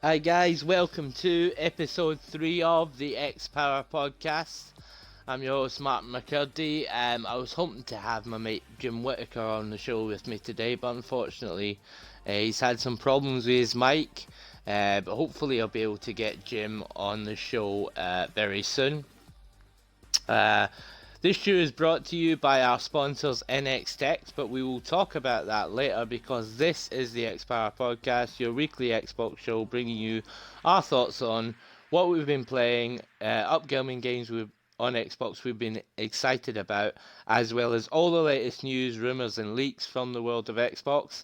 Hi guys, welcome to episode 3 of the xpowerpodcast. I'm your host Martin McCurdy. I was hoping to have my mate Jim Whittaker on the show with me today, but unfortunately he's had some problems with his mic. But hopefully I'll be able to get Jim on the show very soon. This show is brought to you by our sponsors NX Tech, but we will talk about that later because this is the Xpower Podcast, your weekly Xbox show, bringing you our thoughts on what we've been playing, upcoming games on Xbox we've been excited about, as well as all the latest news, rumours and leaks from the world of Xbox.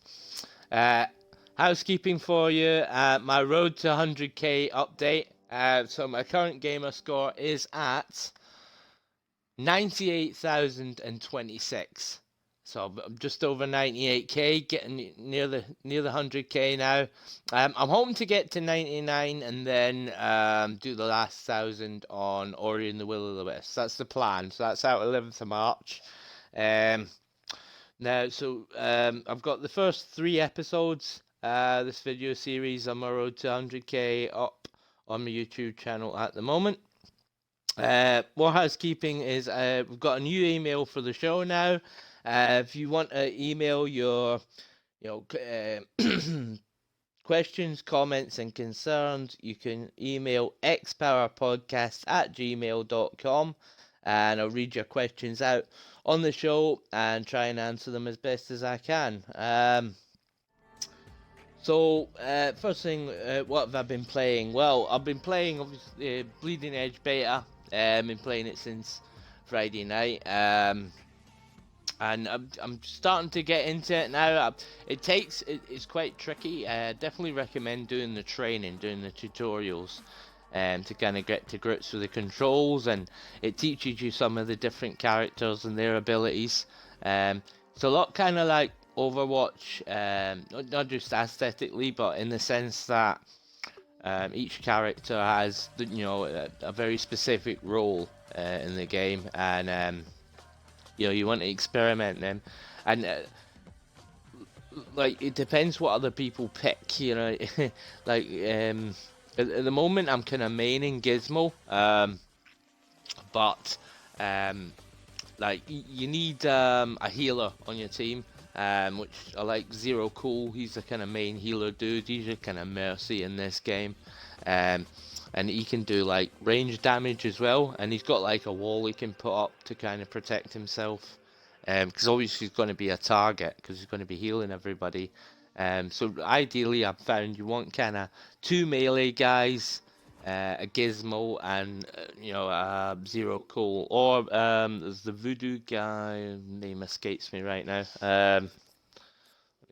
Housekeeping for you, my road to 100k update. So my current gamer score is at 98,026. So I'm just over 98k, getting near the 100k now. I'm hoping to get to 99 and then do the last 1,000 on Ori and the Will of the Wisps. That's the plan. So that's out 11th of March. I've got the first 3 episodes. This video series on my road to 100k up on my YouTube channel at the moment. More housekeeping is we've got a new email for the show now. If you want to email your questions, comments and concerns, you can email xpowerpodcast@gmail.com and I'll read your questions out on the show and try and answer them as best as I can. First thing, what have I been playing? Well, I've been playing obviously Bleeding Edge Beta. Been playing it since Friday night, and I'm starting to get into it now. It's quite tricky. Definitely recommend doing the training, doing the tutorials, to kind of get to grips with the controls, and it teaches you some of the different characters and their abilities. It's a lot kind of like Overwatch, not just aesthetically, but in the sense that each character has a very specific role in the game, and you want to experiment them, and like it depends what other people pick. Like at the moment I'm kind of maining Gizmo, but like you need a healer on your team. Which I like Zero Cool. He's the kind of main healer dude. He's a kind of mercy in this game, and he can do like range damage as well. And he's got like a wall he can put up to kind of protect himself, because obviously he's going to be a target because he's going to be healing everybody. So ideally, I've found you want kind of 2 melee guys, a Gizmo and Zero Cool, or there's the voodoo guy, name escapes me right now. Let me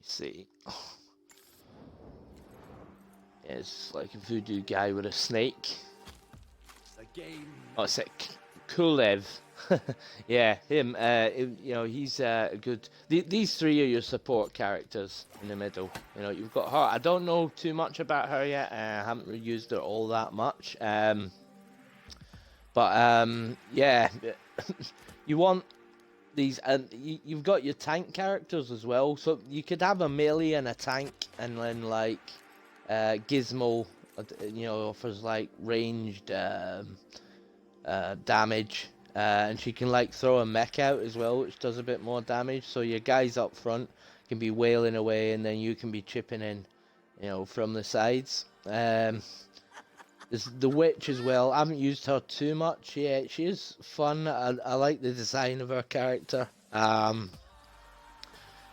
see. Yeah, it's like a voodoo guy with a snake. Oh, it's like Kulev. Yeah, him. He's good. These 3 are your support characters in the middle. You've got her. I don't know too much about her yet. I haven't used her all that much. Yeah, you want these, and you've got your tank characters as well. So you could have a melee and a tank, and then like Gizmo, offers like ranged damage. And she can like throw a mech out as well, which does a bit more damage. So your guys up front can be wailing away, and then you can be chipping in, from the sides. There's the witch as well. I haven't used her too much yet. She is fun. I like the design of her character. But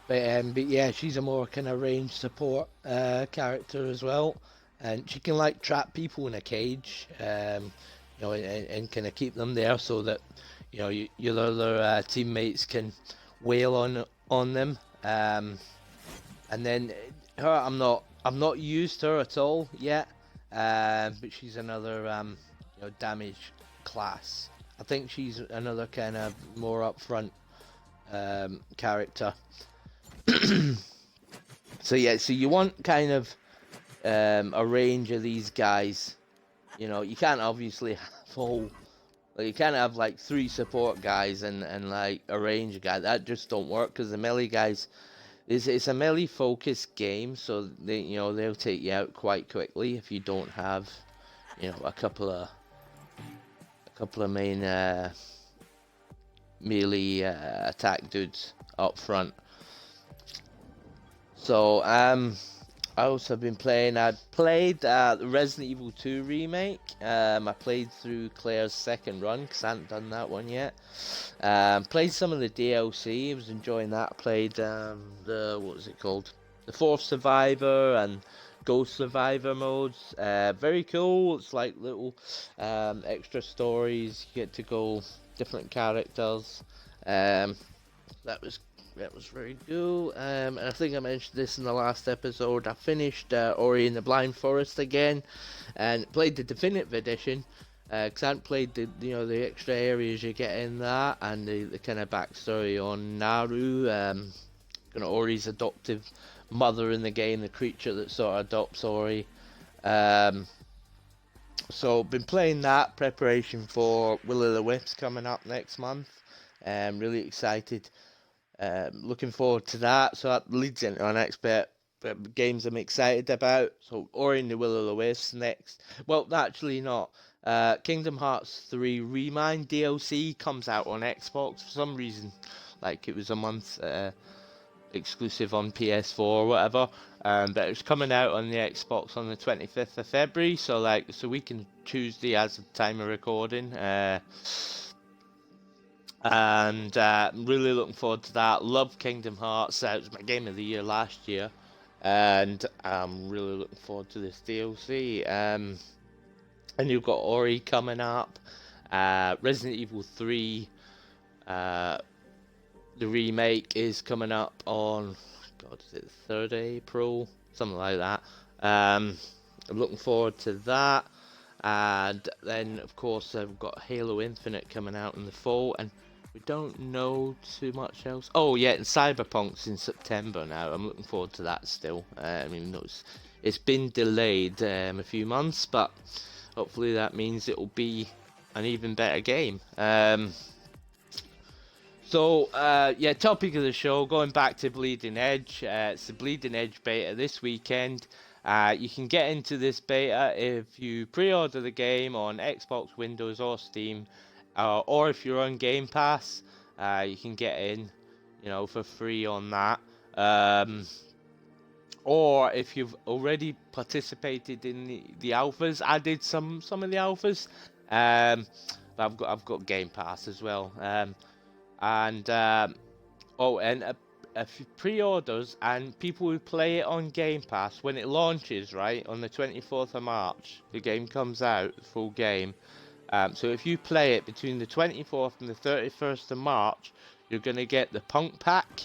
yeah, she's a more kind of range support character as well, and she can like trap people in a cage. And kind of keep them there so that your other teammates can wail on them. And then her, I've not used her at all yet. But she's another damage class. I think she's another kind of more upfront character. So you want kind of a range of these guys. You can't obviously have you can't have like 3 support guys and like a range guy. That just don't work because the melee guys it's a melee focused game, so they'll take you out quite quickly if you don't have a couple of main melee attack dudes up front. So I also have been playing. I played the Resident Evil 2 remake. I played through Claire's second run because I hadn't done that one yet. Played some of the DLC. I was enjoying that. Played what was it called? The Fourth Survivor and Ghost Survivor modes. Very cool. It's like little extra stories. You get to go different characters. That was very cool. And I think I mentioned this in the last episode. I finished Ori and the Blind Forest again, and played the definitive edition. Because I hadn't played the extra areas you get in that, and the kind of backstory on Naru, Ori's adoptive mother in the game, the creature that sort of adopts Ori. So been playing that, preparation for Will o' the Wisps coming up next month. Really excited. Looking forward to that. So that leads into our next bit. Games I'm excited about. So Ori and the Will o' the Wisps next. Well, actually not. Kingdom Hearts 3 Remind DLC comes out on Xbox for some reason. Like it was a month exclusive on PS4 or whatever. But it's coming out on the Xbox on the 25th of February. So it's a week and Tuesday as of time of recording. And I'm really looking forward to that. Love Kingdom Hearts. It was my game of the year last year, and I'm really looking forward to this DLC. And you've got Ori coming up, Resident Evil 3, the remake is coming up on, God, is it the 3rd of April? Something like that. I'm looking forward to that. And then, of course, we've got Halo Infinite coming out in the fall, and we don't know too much else. Oh yeah, and Cyberpunk's in September now. I'm looking forward to that still. I mean, it's been delayed a few months, but hopefully that means it'll be an even better game. So topic of the show, going back to Bleeding Edge. It's the Bleeding Edge beta this weekend. You can get into this beta if you pre-order the game on Xbox, Windows, or Steam. Or if you're on Game Pass, you can get in, for free on that. Or if you've already participated in the alphas, I did some of the alphas. But I've got Game Pass as well. And a few pre-orders and people who play it on Game Pass when it launches, right, on the 24th of March, the game comes out, the full game. So if you play it between the 24th and the 31st of March, you're going to get the Punk Pack,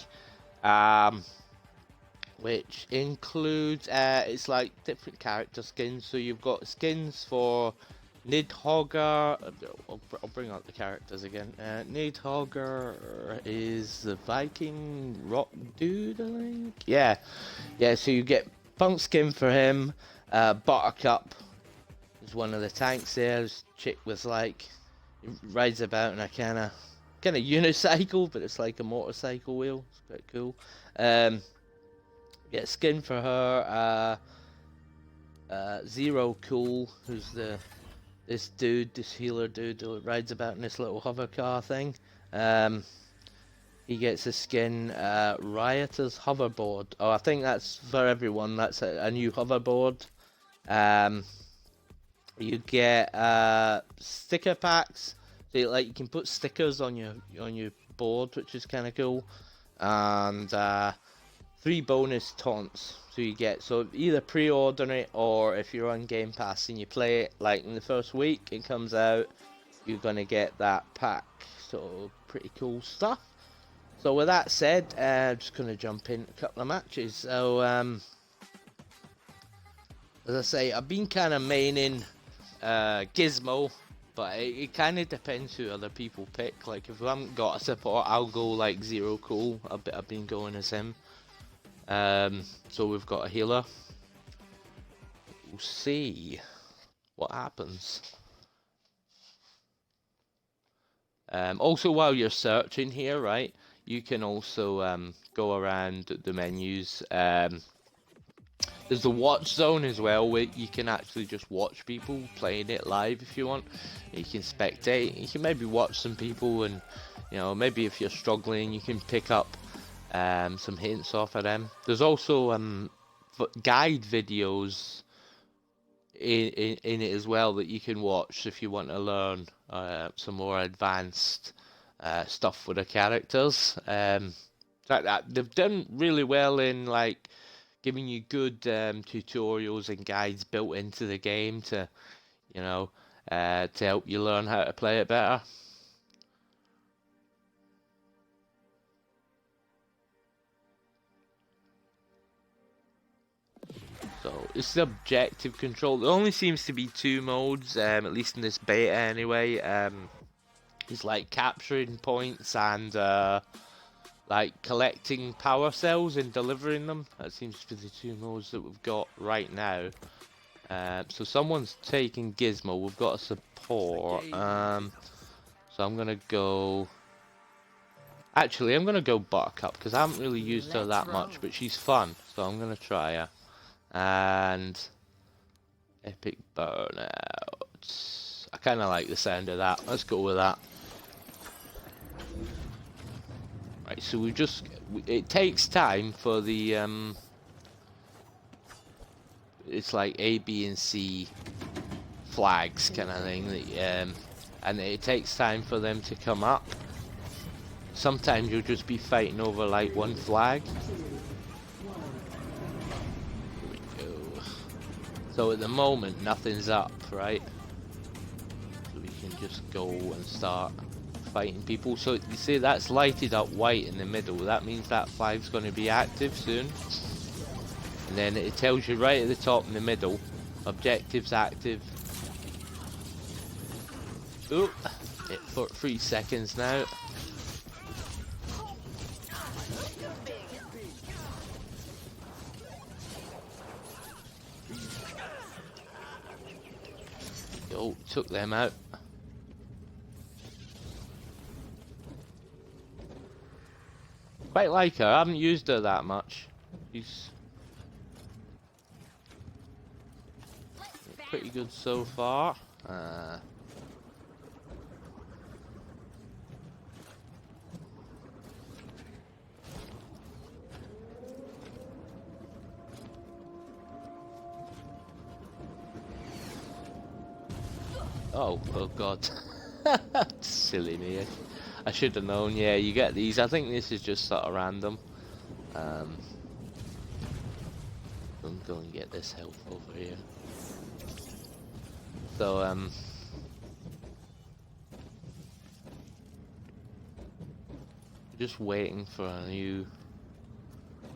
which includes, it's like different character skins. So you've got skins for Nidhogger. I'll bring out the characters again. Nidhogger is the Viking rock dude, I think. Yeah, so you get Punk skin for him, Buttercup. There's one of the tanks there. This chick with rides about in a kind of unicycle, but it's like a motorcycle wheel. It's quite cool. Get skin for her. Zero Cool, who's this healer dude who rides about in this little hover car thing. He gets a skin, Rioter's hoverboard. Oh, I think that's for everyone. That's a new hoverboard. You get sticker packs. So you can put stickers on your board, which is kind of cool. And 3 bonus taunts. So either pre-order it, or if you're on Game Pass and you play it in the first week it comes out, you're gonna get that pack. So pretty cool stuff. So with that said, I'm just gonna jump in a couple of matches. So as I say, I've been kind of maining Gizmo, but it kind of depends who other people pick. If I haven't got a support, I'll go Zero Cool. I've been going as him. So we've got a healer. We'll see what happens. Also, while you're searching here, right, you can also go around the menus. There's the watch zone as well, where you can actually just watch people playing it live if you want. You can spectate. You can maybe watch some people, and maybe if you're struggling, you can pick up some hints off of them. There's also guide videos in it as well that you can watch if you want to learn some more advanced stuff with the characters. They've done really well in like giving you good tutorials and guides built into the game to help you learn how to play it better. So it's the objective control. There only seems to be 2 modes, at least in this beta anyway. It's like capturing points and like collecting power cells and delivering them. That seems to be the 2 modes that we've got right now. So someone's taking Gizmo. We've got a support. So I'm gonna go. Actually, I'm gonna go Buttercup because I haven't really used her that much, but she's fun. So I'm gonna try her. And Epic Burnout. I kind of like the sound of that. Let's go with that. Right, so it takes time for the it's like A, B, and C flags kind of thing, and it takes time for them to come up. Sometimes you'll just be fighting over like one flag. Here we go. So at the moment nothing's up, right? So we can just go and start fighting people. So you see that's lighted up white in the middle. That means that flag's going to be active soon. And then it tells you right at the top in the middle, objectives active. Oh, it for 3 seconds now. Oh, took them out. Quite like her. I haven't used her that much. She's pretty good so far. Oh god. Silly me. I should have known. Yeah, you get these. I think this is just sort of random. I'm going to get this help over here. So, just waiting for a new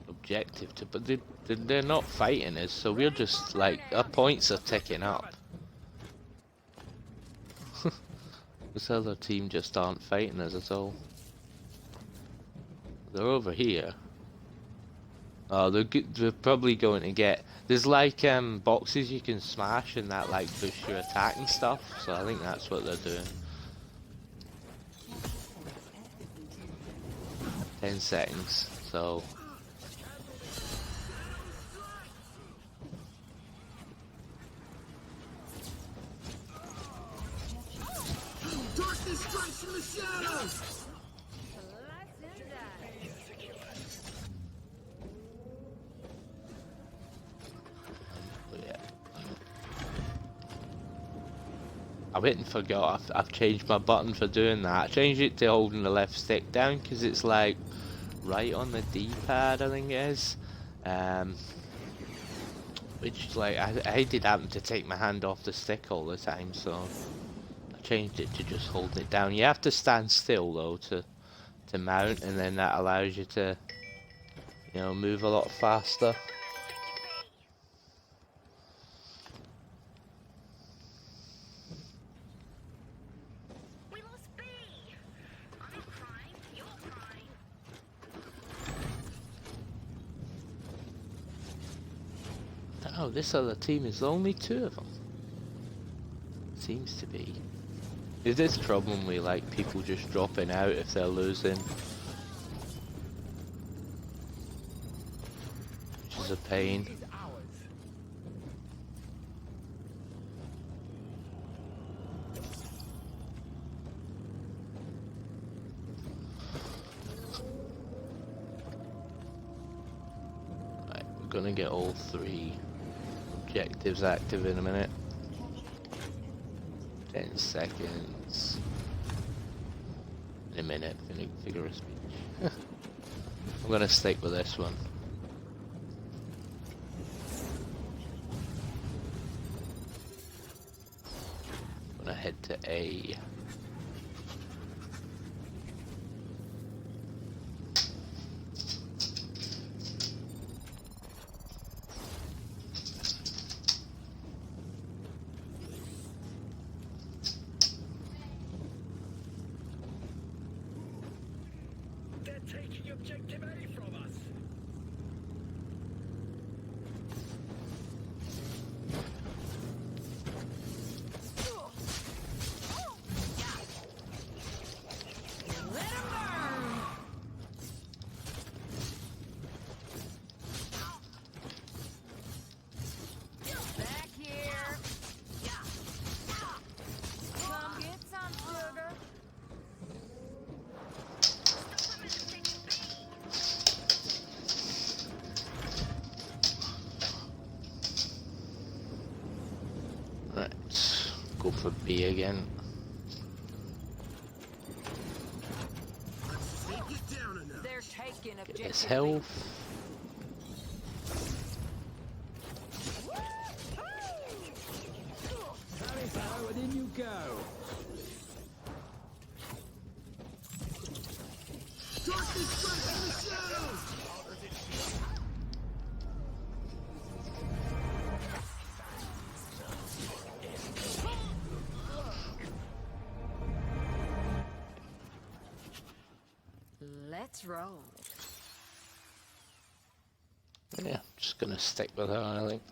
objective to, but they're not fighting us, so we're just like, our points are ticking up. This other team just aren't fighting us at all. They're over here. Oh, they're probably going to get. There's like boxes you can smash and that like boosts your attack and stuff. So I think that's what they're doing. 10 seconds. So. I went and forgot. I've changed my button for doing that. I changed it to holding the left stick down because it's like right on the D-pad, I think it is. Which like I hated having to take my hand off the stick all the time, so I changed it to just holding it down. You have to stand still though to mount, and then that allows you to, you know, move a lot faster. Oh, this other team is only 2 of them. Seems to be. Is this problem with like people just dropping out if they're losing? is a pain. Right, we're gonna get all 3 objectives active in a minute. 10 seconds. In a minute, figure of speech. I'm gonna stick with this one. I'm gonna head to A. Taking objective A from us. Let 'em burn. Back here. Come get some sugar. Right, go for B again. They're taking Get objective this health. Power, and in you go. Let's roll. Yeah, just gonna stick with her, I think.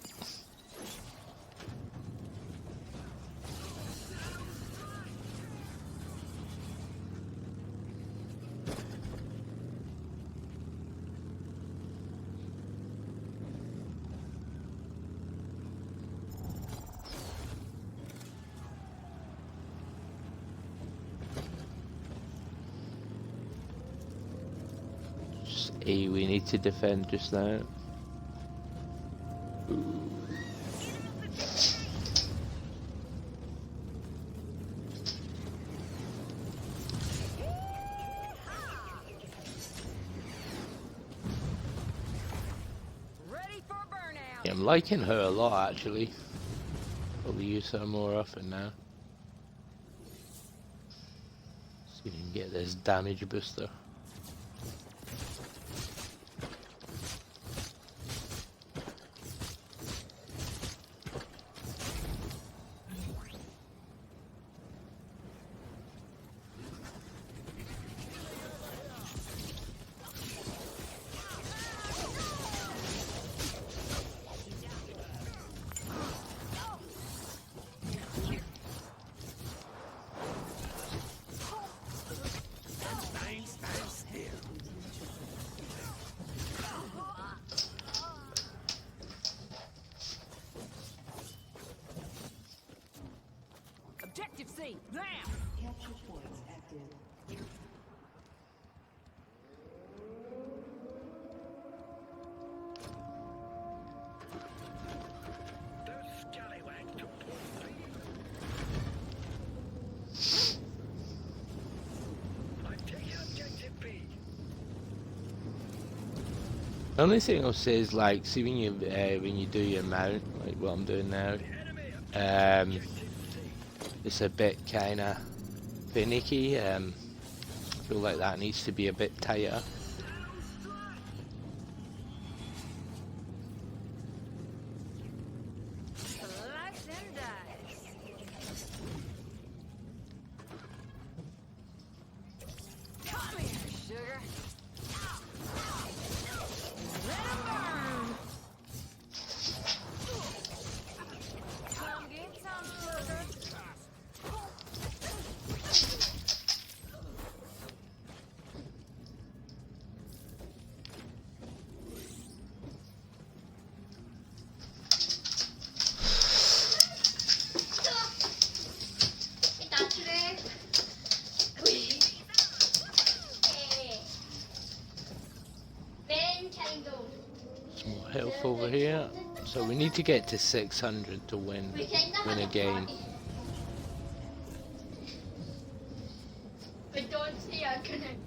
A we need to defend just now. Ready for burnout. Yeah, I'm liking her a lot actually. Probably use her more often now. See if we can get this damage booster. Objective C, now! Capture points active. Those scallywags took point B. I'm taking objective B. The only thing I'll say is like, see when you do your mount, like what I'm doing now, it's a bit kind of finicky. I feel like that needs to be a bit tighter. Slice and dice. Come here, sugar. Let 'em burn. Come get some sugar. Some more health over here. So we need to get to 600 to win a game. But don't say I couldn't.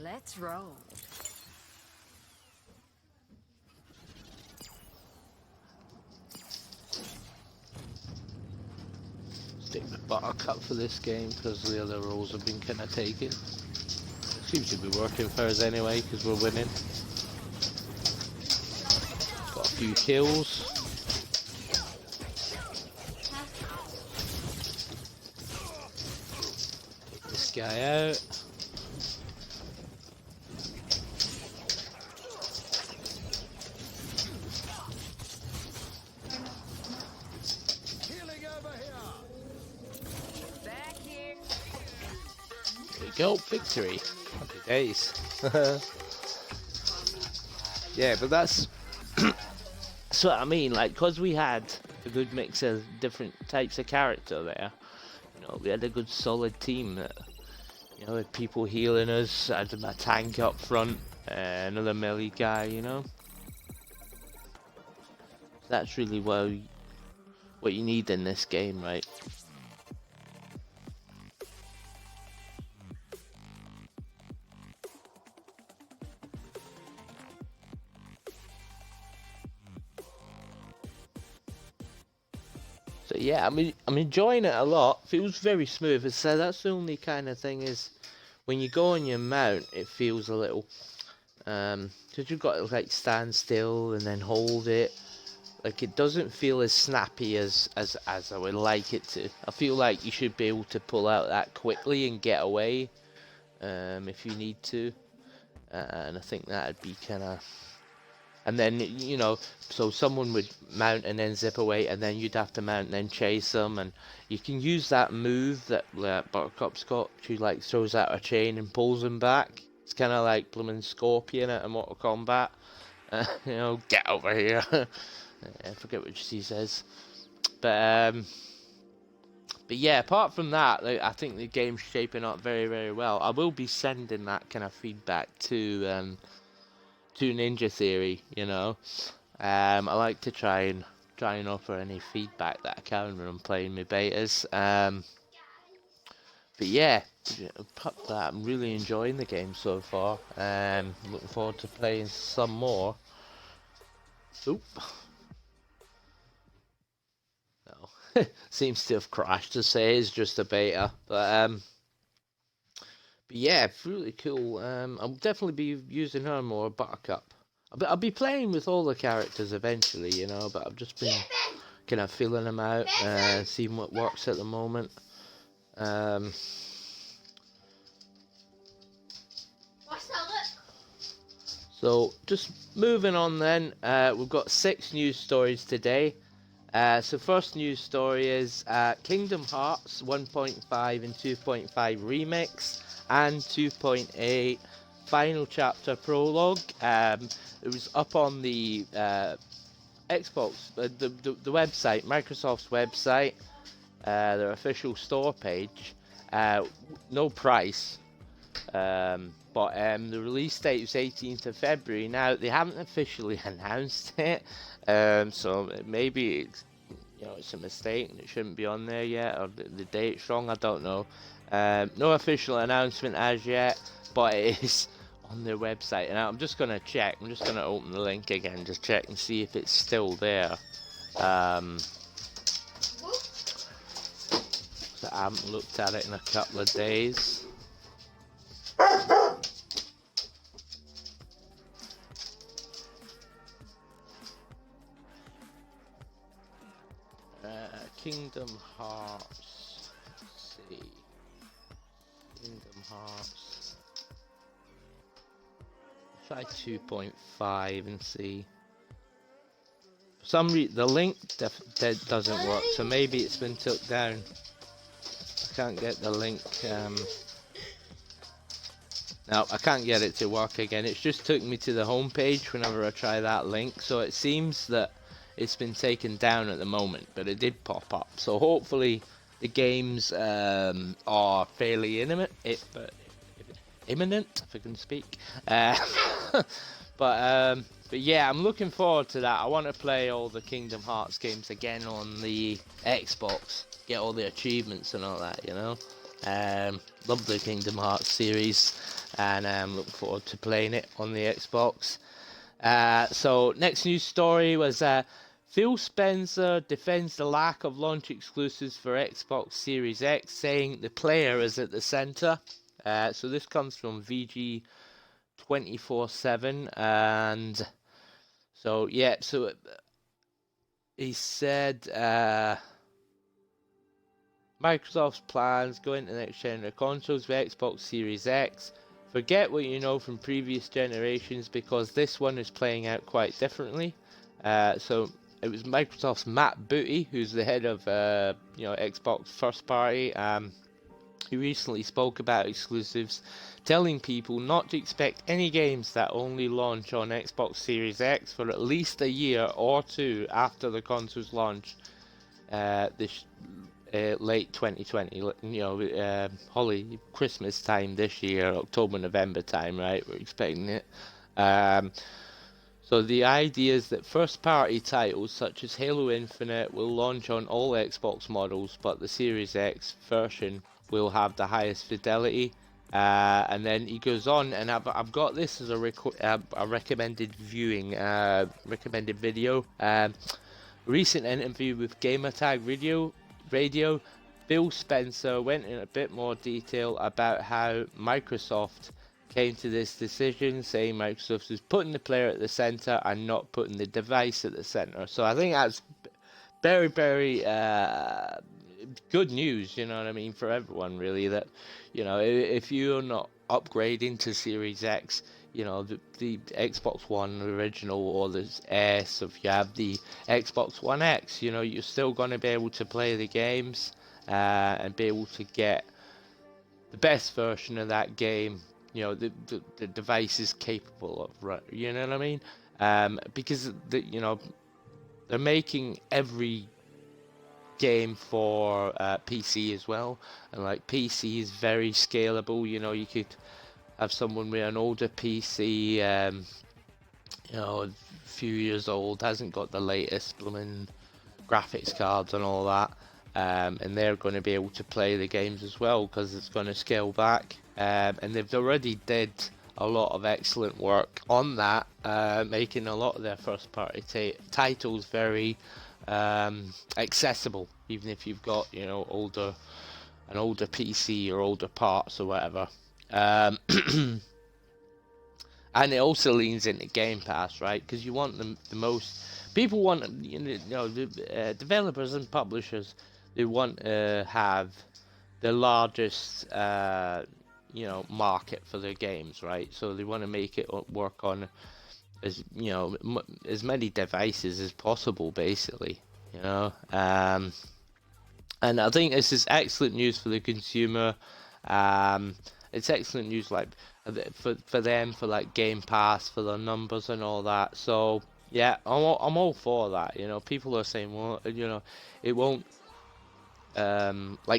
Let's roll. Stick with Buttercup for this game because the other roles have been kind of taken. Seems to be working for us anyway because we're winning. Got a few kills. Take this guy out. Back here. There we go, victory. Happy days. Yeah, but that's what I mean, like, because we had a good mix of different types of character there, you know, we had a good solid team that, you know, had people healing us, had my tank up front, another melee guy, you know. That's really what you need in this game, right? So yeah, I'm enjoying it a lot. Feels very smooth. So that's the only kind of thing is when you go on your mount, it feels a little because you've got to like stand still and then hold it. Like it doesn't feel as snappy as I would like it to. I feel like you should be able to pull out that quickly and get away if you need to. And I think that'd be kind of. And then, you know, so someone would mount and then zip away, and then you'd have to mount and then chase them. And you can use that move that Buttercup's got. She like throws out a chain and pulls them back. It's kind of like blooming Scorpion at a Mortal Kombat. You know, get over here. I forget what she says. But yeah, apart from that, like, I think the game's shaping up very, very well. I will be sending that kind of feedback to Ninja Theory, you know. I like to try and offer any feedback that I can when I'm playing my betas. But yeah, apart from that, I'm really enjoying the game so far. Looking forward to playing some more. Oop. No, seems to have crashed. To say it's just a beta, but yeah, really cool. I'll definitely be using her more, Buttercup. I'll be playing with all the characters eventually, you know, but I've just been kind of feeling them out, seeing what works at the moment. So, just moving on then, we've got 6 news stories today. So first news story is Kingdom Hearts 1.5 and 2.5 Remix and 2.8 Final Chapter Prologue. It was up on the Xbox, the website, Microsoft's website, their official store page. No price, but the release date was 18th of February. Now, they haven't officially announced it, so maybe it's, you know, it's a mistake and it shouldn't be on there yet, or the date's wrong, I don't know. No official announcement as yet, but it is on their website, and I'm just going to check. I'm just going to open the link again, just check and see if it's still there. So I haven't looked at it in a couple of days. Kingdom Hearts. Let's see. Kingdom Hearts. Try 2.5 and see. For some reason, the link doesn't work, so maybe it's been took down. just can't get the link. No, I can't get it to work again. It's just took me to the home page whenever I try that link. So it seems that it's been taken down at the moment, but it did pop up. So hopefully the games are fairly imminent, if I can speak. But yeah, I'm looking forward to that. I want to play all the Kingdom Hearts games again on the Xbox, get all the achievements and all that, you know. Love the Kingdom Hearts series, and looking forward to playing it on the Xbox. So next news story was Phil Spencer defends the lack of launch exclusives for Xbox Series X, saying the player is at the center. So this comes from VG 24/7, and so yeah, so he said Microsoft's plans going to next gen of consoles with Xbox Series X. Forget what you know from previous generations, because this one is playing out quite differently. So it was Microsoft's Matt Booty, who's the head of Xbox first party. He recently spoke about exclusives, telling people not to expect any games that only launch on Xbox Series X for at least a year or two after the console's launch this late 2020, Holly Christmas time this year, October, November time, right? We're expecting it. So the idea is that first-party titles such as Halo Infinite will launch on all Xbox models, but the Series X version will have the highest fidelity. And then he goes on, and I've got this as a recommended viewing, recommended video. Recent interview with Gamertag Radio, Phil Spencer went in a bit more detail about how Microsoft came to this decision, saying Microsoft is putting the player at the center and not putting the device at the center. So I think that's very, very good news, you know what I mean, for everyone really, that, you know, if you're not upgrading to Series X, you know, the Xbox One original or the S, if you have the Xbox One X, you know, you're still going to be able to play the games and be able to get the best version of that game, you know, the device is capable of, you know what I mean? Because, they're making every game for PC as well, and like PC is very scalable. You know, you could have someone with an older PC, a few years old, hasn't got the latest blooming graphics cards and all that, and they're going to be able to play the games as well, because it's going to scale back, and they've already did a lot of excellent work on that, making a lot of their first party titles very accessible, even if you've got, you know, an older PC or older parts or whatever. And it also leans into Game Pass, right? Because you want the most people want, developers and publishers, they want to have the largest market for their games, right? So they want to make it work on as many devices as possible, basically, you know. And I think this is excellent news for the consumer. It's excellent news, like, for them, for like Game Pass, for their numbers and all that. So yeah, I'm all for that. You know, people are saying, well, you know, it won't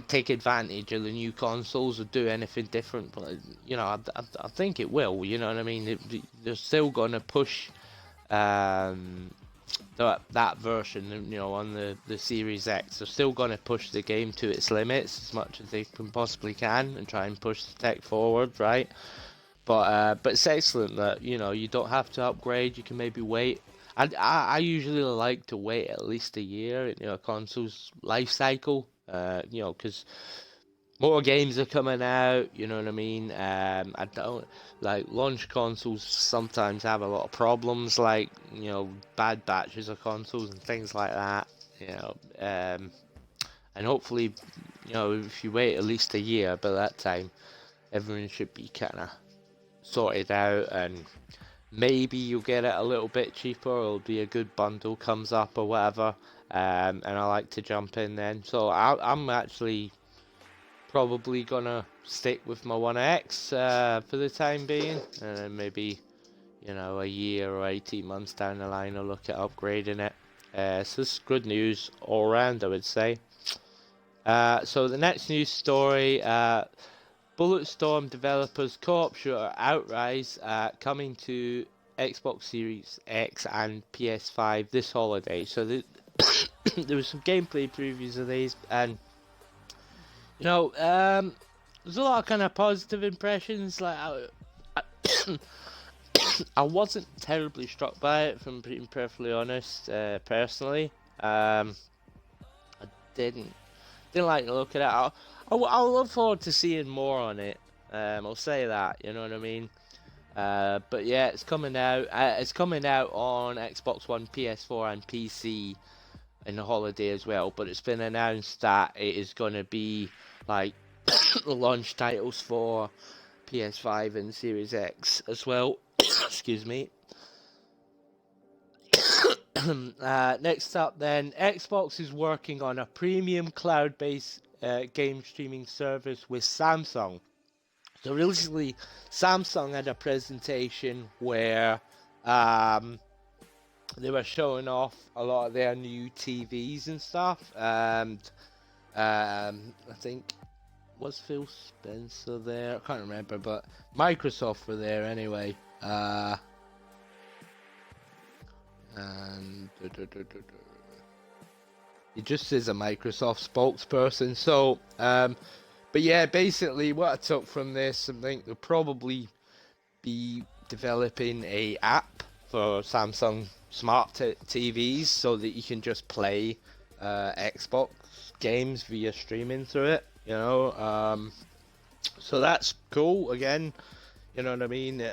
take advantage of the new consoles or do anything different, but you know, I think it will. You know what I mean? They're still gonna push that version, you know, on the Series X. They're still gonna push the game to its limits as much as they can possibly can and try and push the tech forward, right? But it's excellent that, you know, you don't have to upgrade. You can maybe wait. I usually like to wait at least a year, you know, console's life cycle. Because more games are coming out, you know what I mean? I don't like launch consoles sometimes have a lot of problems, like, you know, bad batches of consoles and things like that, you know. And hopefully, you know, if you wait at least a year, by that time, everyone should be kind of sorted out, and maybe you'll get it a little bit cheaper, or it'll be a good bundle comes up or whatever. And I like to jump in then. So I'm actually probably gonna stick with my One X for the time being, and then maybe, a year or 18 months down the line I'll look at upgrading it. So this is good news all around, I would say. So the next news story, Bulletstorm developers co-op shooter Outrise coming to Xbox Series X and PS5 this holiday. So there was some gameplay previews of these, and there's a lot of kind of positive impressions. Like I wasn't terribly struck by it, from being perfectly honest. Personally, I didn't like the look at it. I'll look forward to seeing more on it. I'll say that, you know what I mean. But yeah, it's coming out. It's coming out on Xbox One, PS4, and PC in the holiday as well. But it's been announced that it is going to be like the launch titles for PS5 and Series X as well. Excuse me. Next up then, Xbox is working on a premium cloud-based game streaming service with Samsung. So recently, Samsung had a presentation where they were showing off a lot of their new TVs and stuff, and I think, was Phil Spencer there? I can't remember, but Microsoft were there anyway. And he just says a Microsoft spokesperson. So, but yeah, basically what I took from this, I think they'll probably be developing a app for Samsung smart TVs so that you can just play Xbox games via streaming through it. So that's cool. Again, you know what I mean.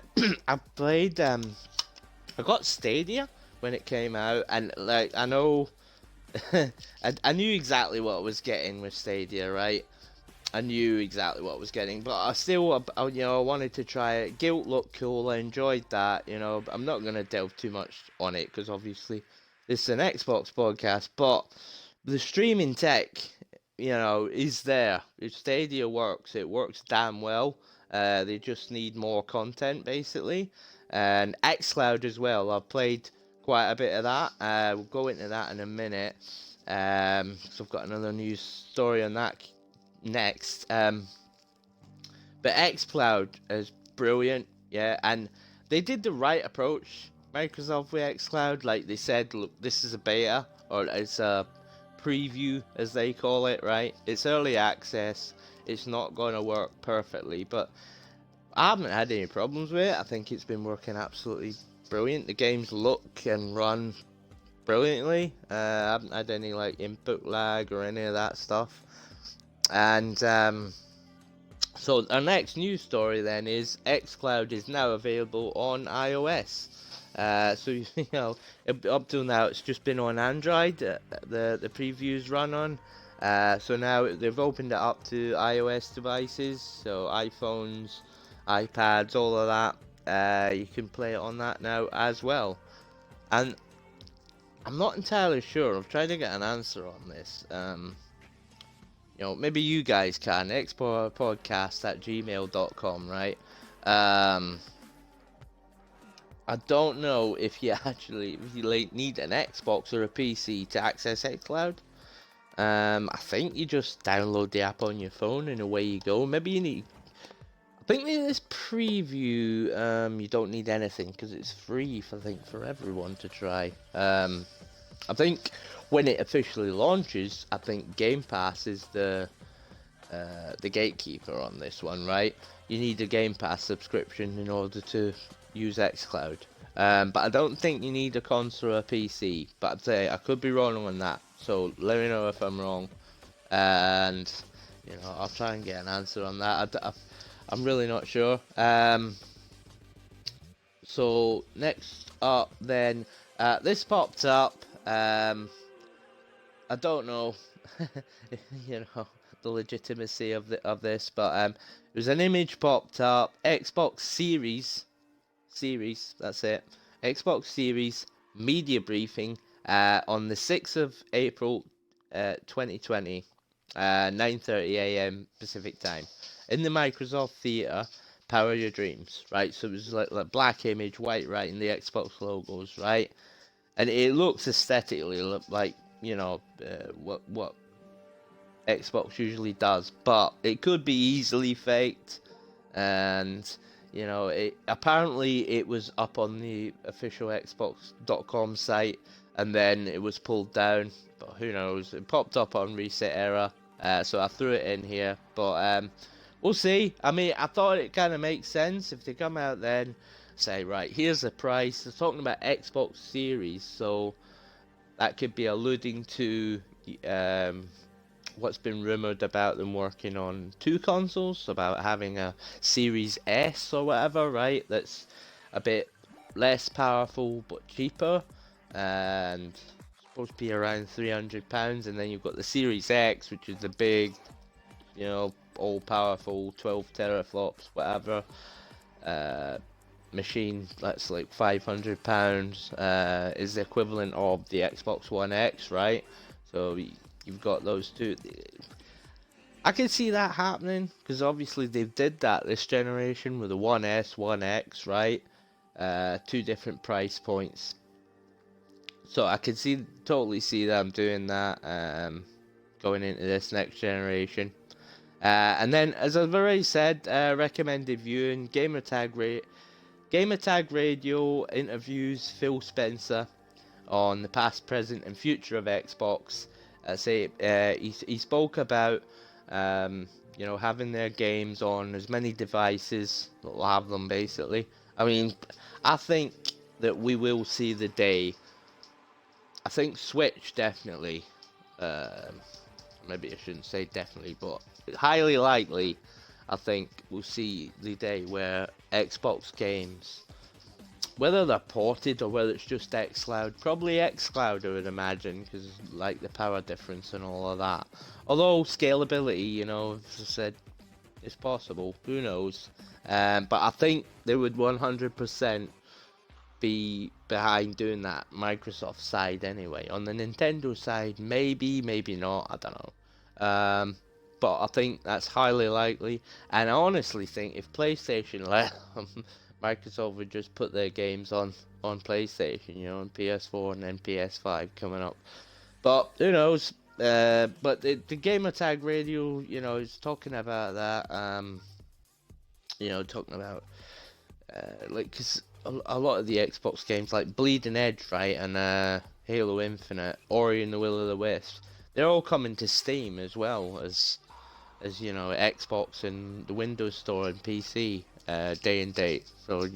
I played. I got Stadia when it came out, and like I know, I knew exactly what I was getting with Stadia, right? I knew exactly what I was getting, but I still, I wanted to try it. Guilt looked cool. I enjoyed that. I'm not gonna delve too much on it because obviously this is an Xbox podcast, but the streaming tech, is there. If Stadia works, it works damn well. They just need more content, basically. And xCloud as well. I've played quite a bit of that. We'll go into that in a minute. So I've got another news story on that next. But xCloud is brilliant, yeah. And they did the right approach, Microsoft, with xCloud. Like they said, look, this is a beta, or it's a preview as they call it, right? It's early access. It's not going to work perfectly, but I haven't had any problems with it. I think it's been working absolutely brilliant. The games look and run brilliantly. I haven't had any like input lag or any of that stuff. And so our next news story then is xCloud is now available on iOS. So up till now it's just been on Android. The previews run on. So now they've opened it up to iOS devices, so iPhones, iPads, all of that. You can play it on that now as well. And I'm not entirely sure. I've tried to get an answer on this. Maybe you guys can. xpowerpodcast@gmail.com, right? I don't know if you need an Xbox or a PC to access xCloud. I think you just download the app on your phone and away you go. Maybe you need... I think in this preview, you don't need anything because it's free, for everyone to try. I think when it officially launches, I think Game Pass is the gatekeeper on this one, right? You need a Game Pass subscription in order to use xCloud. But I don't think you need a console or a PC. But I'd say I could be wrong on that. So let me know if I'm wrong, and I'll try and get an answer on that. I'm really not sure. So next up, then this popped up. I don't know, the legitimacy of this, but it was an image popped up. Xbox Series, that's it. Xbox Series media briefing on the 6th of April, 2020. 9:30 a.m. Pacific time, in the Microsoft Theater. Power Your Dreams, right? So it was like black image, white writing, the Xbox logos, right? And it looks aesthetically like what Xbox usually does, but it could be easily faked. And apparently it was up on the official Xbox.com site, and then it was pulled down. But who knows? It popped up on Reset Era, so I threw it in here. But we'll see. I mean, I thought it kind of makes sense if they come out then say, right, here's the price. They're talking about Xbox Series, so that could be alluding to what's been rumored about them working on two consoles, about having a Series S or whatever, right? That's a bit less powerful but cheaper, and supposed to be around £300. And then you've got the Series X, which is the big, all-powerful 12 teraflops, whatever, machine. That's like £500. Is the equivalent of the Xbox One X, right? So you've got those two. I can see that happening because obviously they did that this generation with the One S, One X, right? Two different price points. So I can totally see them doing that going into this next generation. And then, as I've already said, recommended viewing, Gamertag Radio interviews Phil Spencer on the past, present, and future of Xbox. He spoke about having their games on as many devices. They'll have them basically. I mean, I think that we will see the day. I think Switch definitely. Maybe I shouldn't say definitely, but highly likely. I think we'll see the day where Xbox games, whether they're ported or whether it's just xCloud, probably xCloud I would imagine, because like the power difference and all of that. Although scalability, as I said, is possible. Who knows? But I think they would 100% be behind doing that Microsoft side anyway. On the Nintendo side, maybe not. I don't know. But I think that's highly likely. And I honestly think if PlayStation let Microsoft would just put their games on PlayStation, on PS4 and then PS5 coming up. But who knows? But the Gamertag Radio, is talking about that. Talking about because a lot of the Xbox games like Bleeding Edge, right, and Halo Infinite, Ori and the Will of the Wisps, they're all coming to Steam as well as Xbox and the Windows Store and PC day and date. So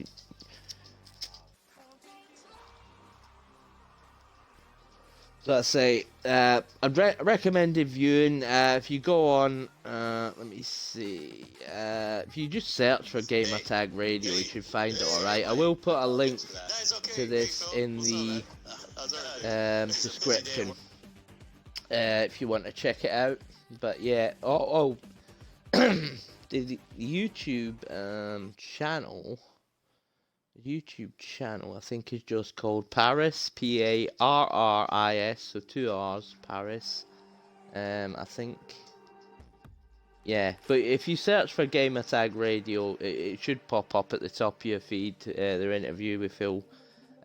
let's say I'd recommended viewing if you go on let me see, if you just search for Gamertag Radio you should find it. Alright, I will put a link to this in the description if you want to check it out. But yeah, the YouTube channel I think is just called Paris, Parris, so 2 R's, Paris. I think, yeah. But if you search for Gamertag Radio, it should pop up at the top of your feed. Their interview with Phil.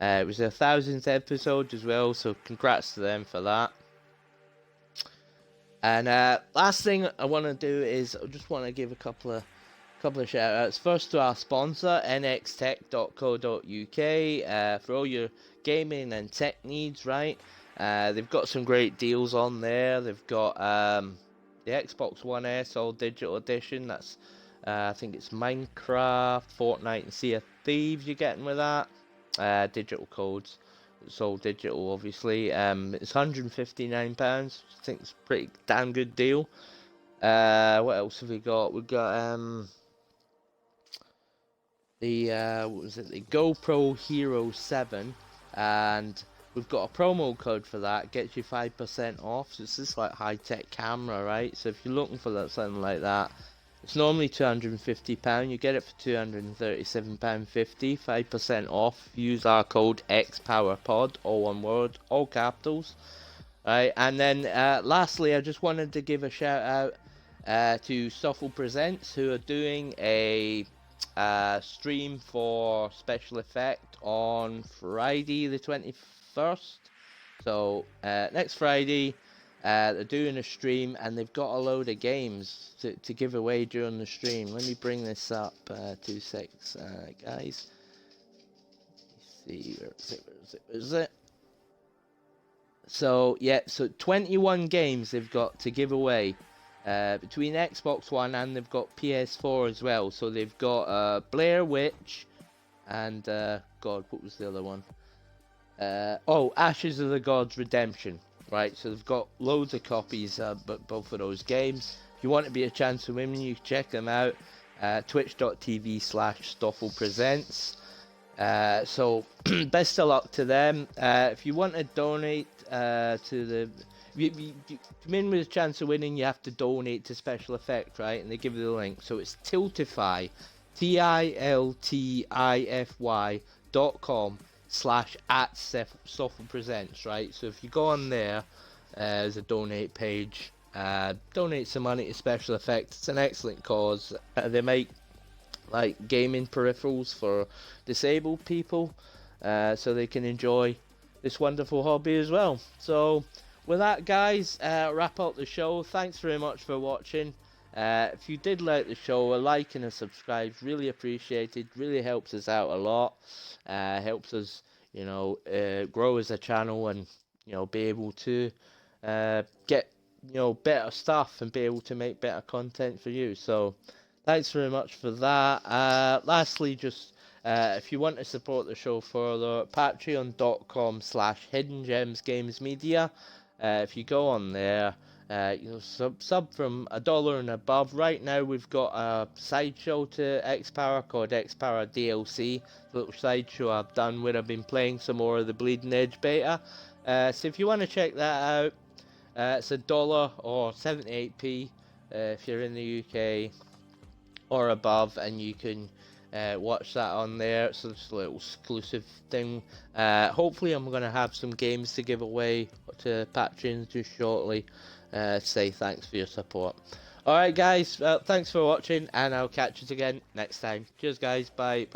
It was their 1000th episode as well, so congrats to them for that. And last thing I want to do is I just want to give a couple of shout outs. First to our sponsor, nxtech.co.uk, for all your gaming and tech needs, right? They've got some great deals on there. They've got the Xbox One S all digital edition. That's I think it's Minecraft, Fortnite and Sea of Thieves you're getting with that. Digital codes. It's all digital, obviously. It's £159. I think it's a pretty damn good deal. What else have we got? We've got the the GoPro Hero 7, and we've got a promo code for that. Gets you 5% off. So it's this like high-tech camera, right? So if you're looking for something like that, it's normally £250. You get it for £237.50, 5% off. Use our code xpowerpod, all one word, all capitals. Right, and then lastly, I just wanted to give a shout out to Stoffel Presents, who are doing a stream for Special Effect on Friday the 21st. So next Friday, they're doing a stream, and they've got a load of games to give away during the stream. Let me bring this up, 2 secs, guys. Let's see, where is it? So, yeah, so 21 games they've got to give away between Xbox One, and they've got PS4 as well. So they've got Blair Witch and, God, what was the other one? Ashes of the Gods Redemption. Right, so they've got loads of copies of both of those games. If you want to be a chance of winning, you can check them out. Twitch.tv/StoffelPresents. So best of luck to them. If you want to donate to the, you come in with a chance of winning, you have to donate to Special Effect, right? And they give you the link. So it's Tiltify, tiltify.com/@StoffelPresents, right? So if you go on there, there's a donate page. Donate some money to Special Effect. It's an excellent cause. They make like gaming peripherals for disabled people, so they can enjoy this wonderful hobby as well. So with that, guys, wrap up the show. Thanks very much for watching. If you did like the show, a like and a subscribe is really appreciated. Really helps us out a lot. Helps us, grow as a channel, and be able to get better stuff and be able to make better content for you. So thanks very much for that. Lastly, just if you want to support the show further, patreon.com/hiddengemsgamesmedia. If you go on there, sub from $1 and above. Right now we've got a sideshow to X-Power called X-Power DLC. A little sideshow I've done where I've been playing some more of the Bleeding Edge beta. So if you want to check that out, it's $1 or 78p if you're in the UK or above, and you can watch that on there. So it's a little exclusive thing. Hopefully I'm going to have some games to give away to Patreons just shortly. Say thanks for your support. Alright guys, thanks for watching, and I'll catch you again next time. Cheers guys, bye.